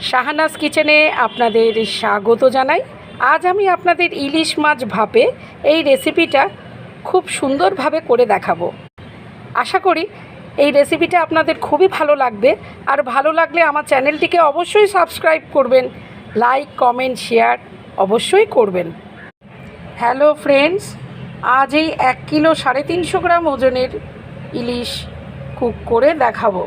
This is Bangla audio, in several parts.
শাহানাজ কিচেনে আপনাদের স্বাগত জানাই। আজ আমি আপনাদের ইলিশ মাছ ভাপে এই রেসিপিটা খুব সুন্দরভাবে করে দেখাবো। আশা করি এই রেসিপিটা আপনাদের খুবই ভালো লাগবে। আর ভালো লাগলে আমার চ্যানেলটিকে অবশ্যই সাবস্ক্রাইব করবেন, লাইক কমেন্ট শেয়ার অবশ্যই করবেন। হ্যালো ফ্রেন্ডস, আজ এই 1 কিলো 350 গ্রাম ওজনের ইলিশ কুক করে দেখাবো।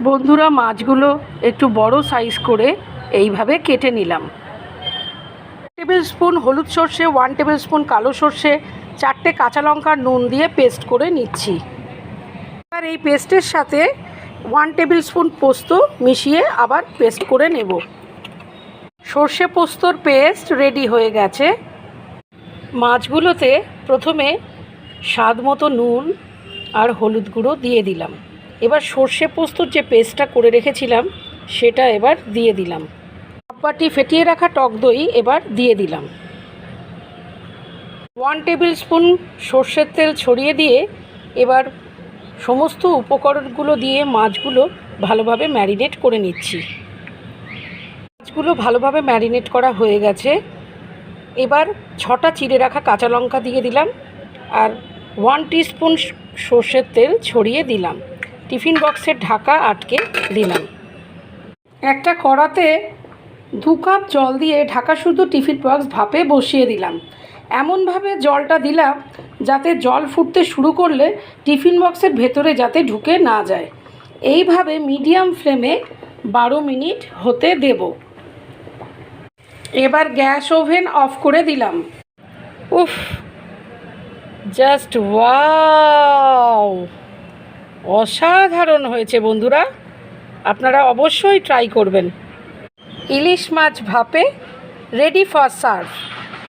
বন্ধুরা, মাছগুলো একটু বড় সাইজ করে এইভাবে কেটে নিলাম। 1 টেবিল স্পুন হলুদ সর্ষে, 1 টেবিল স্পুন কালো সর্ষে, 4টে কাঁচা লঙ্কা নুন দিয়ে পেস্ট করে নিচ্ছি। আর এই পেস্টের সাথে 1 টেবিল স্পুন পোস্ত মিশিয়ে আবার পেস্ট করে নেব। সর্ষে পোস্তর পেস্ট রেডি হয়ে গেছে। মাছগুলোতে প্রথমে স্বাদ মতো নুন আর হলুদ গুঁড়ো দিয়ে দিলাম। এবার সর্ষে পোস্তর যে পেস্টটা করে রেখেছিলাম সেটা এবার দিয়ে দিলাম। হাফ বাটি ফেটিয়ে রাখা টক দই এবার দিয়ে দিলাম। 1 টেবিল স্পুন সর্ষের তেল ছড়িয়ে দিয়ে এবার সমস্ত উপকরণগুলো দিয়ে মাছগুলো ভালোভাবে ম্যারিনেট করে নিচ্ছি। মাছগুলো ভালোভাবে ম্যারিনেট করা হয়ে গেছে। এবার 6টা চিড়ে রাখা কাঁচা লঙ্কা দিয়ে দিলাম আর 1 টিস্পুন সর্ষের তেল ছড়িয়ে দিলাম। টিফিন বক্সের ঢাকা আটকে দিলাম। একটা কড়াতে 2 কাপ জল দিয়ে ঢাকা শুদ্ধ টিফিন বক্স ভাপে বসিয়ে দিলাম। এমনভাবে জলটা দিলাম যাতে জল ফুটতে শুরু করলে টিফিন বক্সের ভেতরে যাতে ঢুকে না যায়। এইভাবে মিডিয়াম ফ্লেমে 12 মিনিট হতে দেব। এবার গ্যাস ওভেন অফ করে দিলাম। উফ, জাস্ট ওয়াও, অসাধারণ হয়েছে বন্ধুরা, আপনারা অবশ্যই ট্রাই করবেন। ইলিশ মাছ ভাপে রেডি ফর সার্ভ।